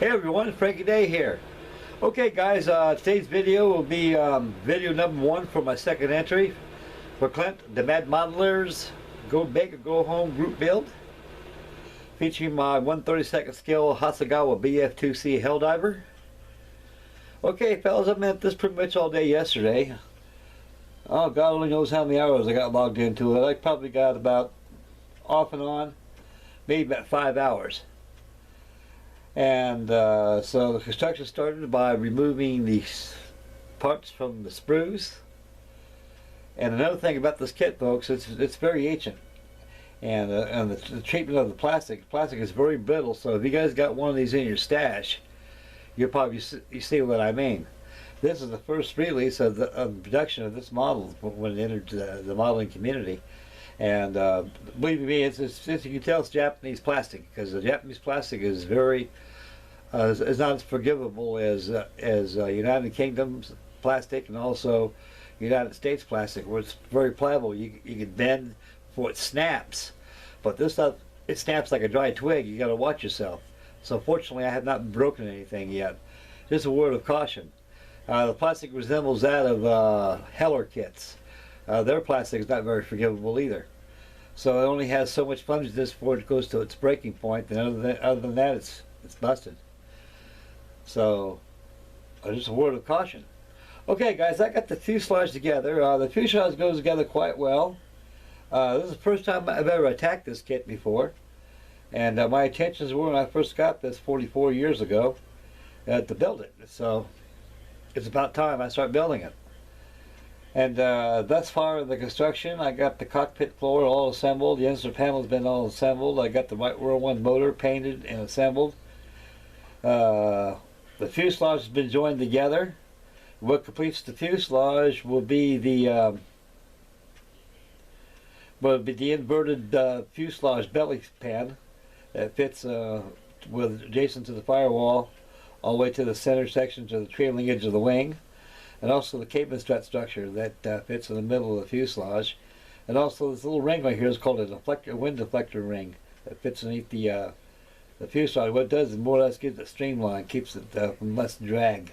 Hey everyone, Frankie Day here. Okay guys, today's video will be video number 1 for my second entry for Clint, the MadModelers Go Home group build, featuring my 1/32 scale Hasegawa BF2 C Helldiver. Okay fellas, I've been at this pretty much all day yesterday. Oh, God only knows how many hours I got logged into it. I probably got about, off and on, maybe about 5 hours. And so the construction started by removing the parts from the sprues. And another thing about this kit, folks, it's very ancient. And the treatment of the plastic is very brittle. So if you guys got one of these in your stash, you'll probably see what I mean. This is the first release of the production of this model when it entered the modeling community. And believe me, as you can tell, it's Japanese plastic, because the Japanese plastic is very, is not as forgivable as United Kingdom's plastic and also United States plastic, where it's very pliable. You can bend before it snaps, but this stuff, it snaps like a dry twig. You got to watch yourself. So fortunately, I have not broken anything yet. Just a word of caution. The plastic resembles that of Heller kits. Their plastic is not very forgivable either. So it only has so much sponginess before it goes to its breaking point, and other than that, it's busted. So, just a word of caution. Okay guys, I got the fuselage together. The fuselage goes together quite well. This is the first time I've ever attacked this kit before. And my intentions were, when I first got this 44 years ago, to build it. So, it's about time I start building it. And thus far in the construction, I got the cockpit floor all assembled. The insert panel has been all assembled. I got the right World 1 motor painted and assembled. The fuselage has been joined together. What completes the fuselage will be the inverted fuselage belly pan that fits adjacent to the firewall all the way to the center section to the trailing edge of the wing. And also the cabin strut structure that fits in the middle of the fuselage. And also this little ring right here is called a wind deflector ring that fits underneath the fuselage. What it does is more or less gives it streamline, keeps it from less drag.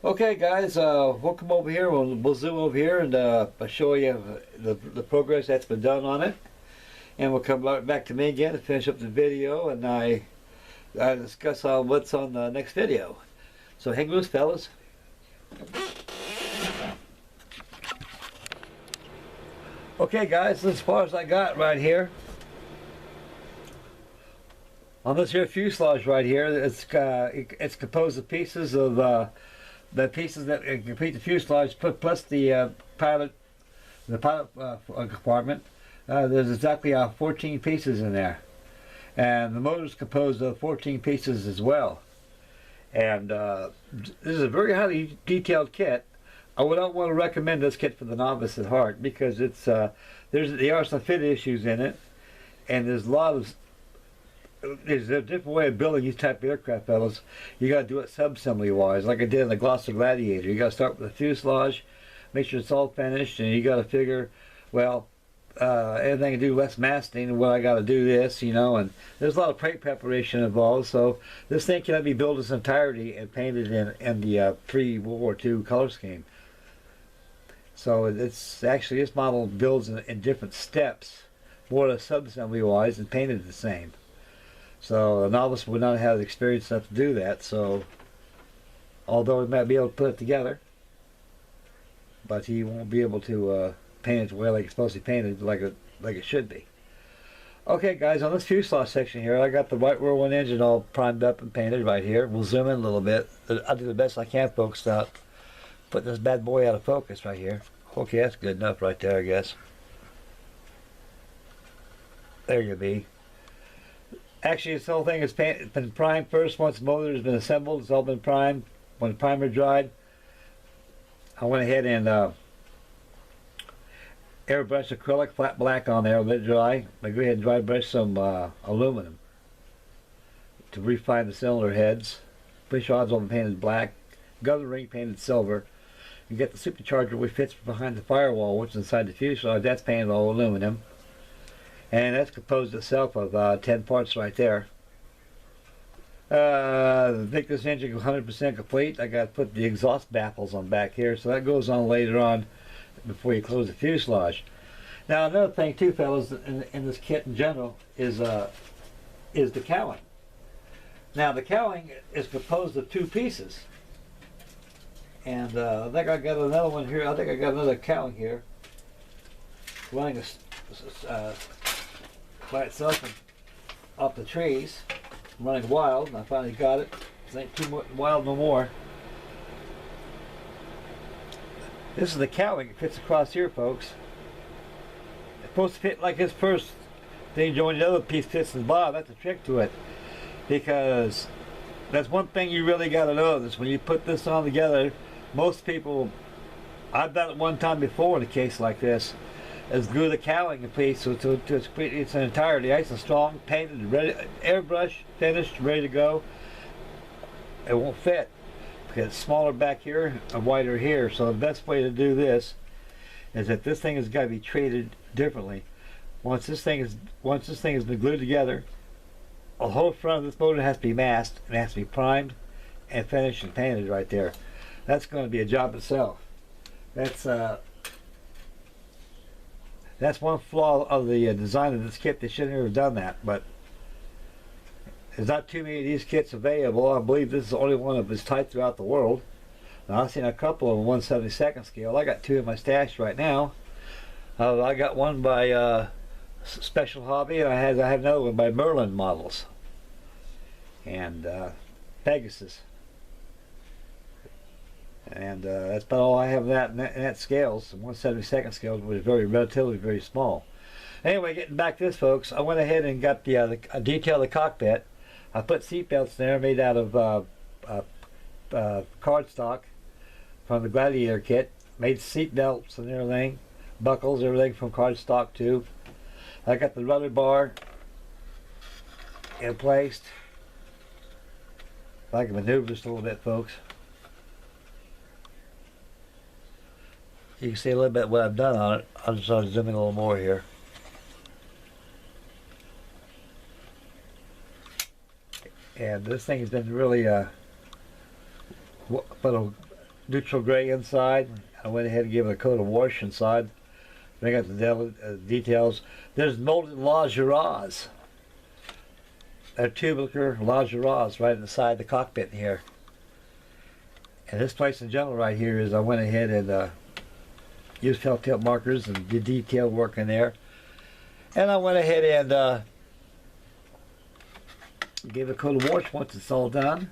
Okay guys, we'll come over here, we'll zoom over here and I'll show you the progress that's been done on it. And we'll come back to me again to finish up the video, and I discuss what's on the next video. So hang loose fellas. Okay guys, this is as far as I got right here. On this here fuselage right here, it's composed of pieces of the pieces that complete the fuselage plus the pilot compartment. There's exactly 14 pieces in there, and the motor is composed of 14 pieces as well. And this is a very highly detailed kit. I would not want to recommend this kit for the novice at heart, because it's there are some fit issues in it, and there's a different way of building these type of aircraft, fellas. You got to do it sub-assembly wise, like I did in the Gloster Gladiator. You got to start with the fuselage, make sure it's all finished, and you got to figure, well, anything to do less masting, and what I got to do this, you know, and there's a lot of paint preparation involved. So this thing cannot be built in its entirety and painted in the pre-World War II color scheme. So it's actually, this model builds in different steps, more or less sub-assembly wise, and painted the same. So a novice would not have the experience enough to do that. So although he might be able to put it together, but he won't be able to paint it the way like it's supposed to be painted, like it should be. Okay guys, on this fuselage section here, I got the White World 1 engine all primed up and painted right here. We'll zoom in a little bit. I'll do the best I can, folks, without putting this bad boy out of focus right here. Okay, that's good enough right there, I guess. There you be. Actually, this whole thing has been primed first. Once the motor has been assembled, it's all been primed. When the primer dried, I went ahead and airbrushed acrylic flat black on there, let it dry. I go ahead and dry brush some aluminum to refine the cylinder heads. Push rods all been painted black. Governor ring painted silver. You get the supercharger which fits behind the firewall, which is inside the fuselage. That's painted all aluminum. And that's composed itself of 10 parts right there. I think this engine is 100% complete. I got to put the exhaust baffles on back here, so that goes on later on before you close the fuselage. Now another thing too, fellas, in this kit in general is the cowling. Now the cowling is composed of two pieces, and I think I got another one here. I think I got another cowling here running by itself and off the trees, running wild, and I finally got it. This ain't too wild no more. This is the cowling. It fits across here, folks. It's supposed to fit like this first, then you join the other piece fits in the bottom. That's a trick to it, because that's one thing you really got to know, is when you put this on together, most people, I've done it one time before in a case like this, is glue the cowling in place so to its entirety, nice and strong, painted, ready, airbrush, finished, ready to go. It won't fit because it's smaller back here and wider here. So the best way to do this is that this thing has got to be treated differently. Once this thing has been glued together, the whole front of this motor has to be masked and has to be primed and finished and painted right there. That's going to be a job itself. That's one flaw of the design of this kit. They shouldn't have done that, but there's not too many of these kits available. I believe this is the only one of its type throughout the world. Now, I've seen a couple of 1/72 scale. I got two in my stash right now. I got one by Special Hobby, and I have another one by Merlin Models and Pegasus. And that's about all I have in that scales. The 1/72 scale was relatively very small. Anyway, getting back to this, folks, I went ahead and got the detail of the cockpit. I put seat belts in there made out of cardstock from the Gladiator kit. Made seat belts and everything, buckles, everything from cardstock too. I got the rudder bar in place. If I can maneuver just a little bit, folks. You can see a little bit what I've done on it. I'll just zoom in a little more here. And this thing has been really put a neutral gray inside. I went ahead and gave it a coat of wash inside. Then I got the details. There's molded lingeries. They're tubular lingeries right inside the cockpit here. And this place in general right here is I went ahead and used telltale markers and did detail work in there. And I went ahead and gave it a coat of wash once it's all done.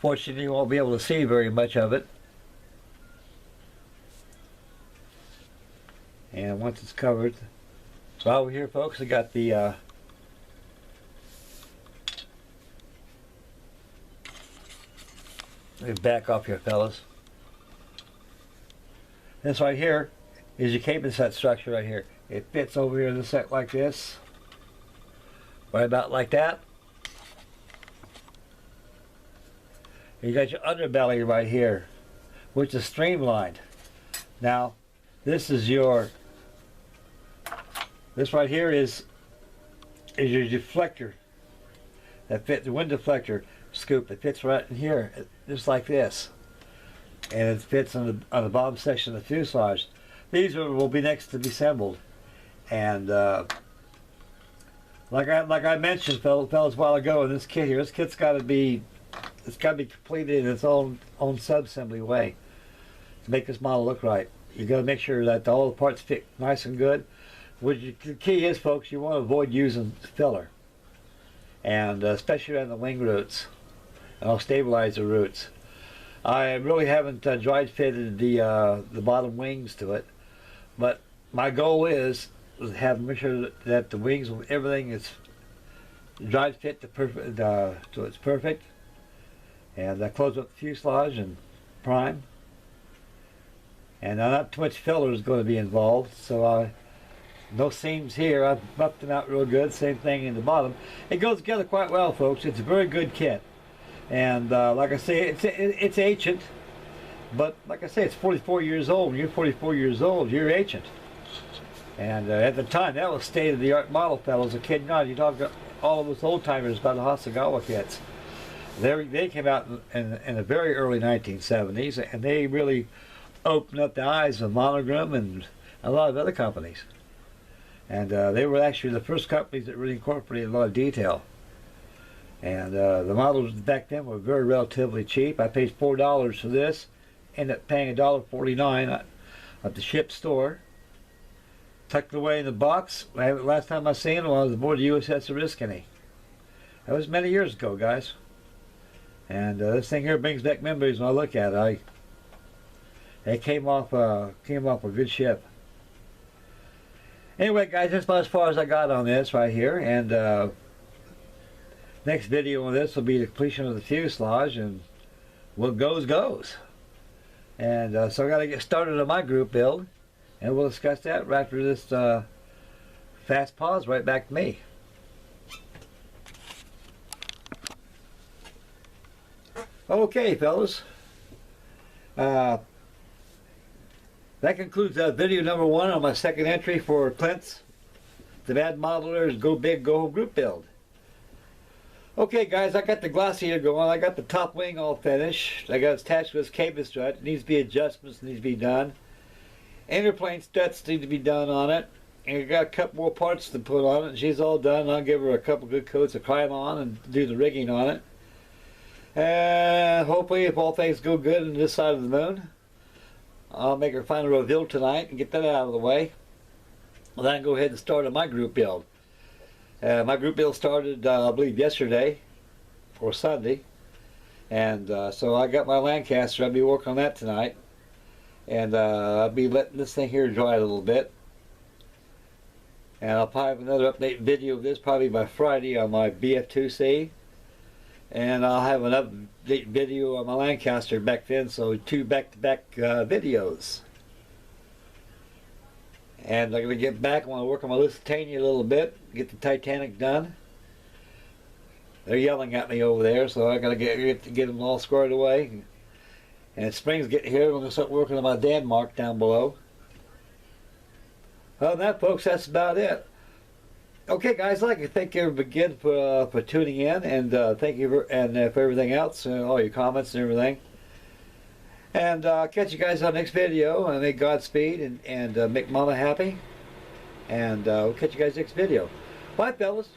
Fortunately, you won't be able to see very much of it. And once it's covered, so over here, folks, I got the let me back off here, fellas. This right here is your cabin set structure right here. It fits over here in the set like this, right about like that. And you got your underbelly right here, which is streamlined. Now, this right here is your deflector that fits, the wind deflector scoop that fits right in here, just like this. And it fits on the bottom section of the fuselage. These will be next to be assembled. And like I mentioned, fellas, a while ago, in this kit here, this kit's got to be completed in its own sub-assembly way to make this model look right. You got to make sure that all the parts fit nice and good. The key is, folks, you want to avoid using filler, and especially on the wing roots. And I'll stabilize the roots. I really haven't dry fitted the bottom wings to it, but my goal is to make sure that the wings, everything is dry fit to perfect, so it's perfect. And I close up the fuselage and prime. And not too much filler is going to be involved, so no seams here. I've buffed them out real good. Same thing in the bottom. It goes together quite well, folks. It's a very good kit. And like I say, it's ancient, but like I say, it's 44 years old. When you're 44 years old, you're ancient. And at the time, that was state-of-the-art model, fellas. A kid, not you talk all of us old timers about the Hasegawa kits. They came out in the very early 1970s, and they really opened up the eyes of Monogram and a lot of other companies. And they were actually the first companies that really incorporated a lot of detail. And the models back then were very relatively cheap. I paid $4 for this, ended up paying $1.49 at the ship store. Tucked it away in the box. Last time I seen it, I was aboard the USS Oriskany. That was many years ago, guys. And this thing here brings back memories when I look at it. It came off a good ship. Anyway, guys, that's about as far as I got on this right here. And next video on this will be the completion of the fuselage, and what goes goes. And so I got to get started on my group build, and we'll discuss that right after this fast pause. Right back to me. Okay, fellas. That concludes video number 1 on my second entry for Clint's the MadModelers Go Big Go Home group build. Okay, guys, I got the glossier going. I got the top wing all finished. I got it attached with this cable strut. It needs to be adjustments, needs to be done. Interplane struts need to be done on it. And I got a couple more parts to put on it. She's all done. I'll give her a couple good coats of crime on and do the rigging on it. And hopefully, if all things go good on this side of the moon, I'll make her final reveal tonight and get that out of the way. Well, then I go ahead and start on my group build. My group build started, I believe, yesterday or Sunday. And so I got my Lancaster. I'll be working on that tonight. And I'll be letting this thing here dry a little bit. And I'll probably have another update video of this probably by Friday on my BF2C. And I'll have an update video on my Lancaster back then, so 2 back-to-back videos. And I'm going to get back. I want to work on my Lusitania a little bit, get the Titanic done. They're yelling at me over there, so I got to get them all squared away. And spring's getting here. I'm going to start working on my Denmark down below. Other than that, folks, that's about it. Okay, guys, I'd like to thank everybody again for tuning in, and thank you for everything else, all your comments and everything. And catch you guys on the next video, and make Godspeed and make Mama happy. And we'll catch you guys next video. Bye, fellas.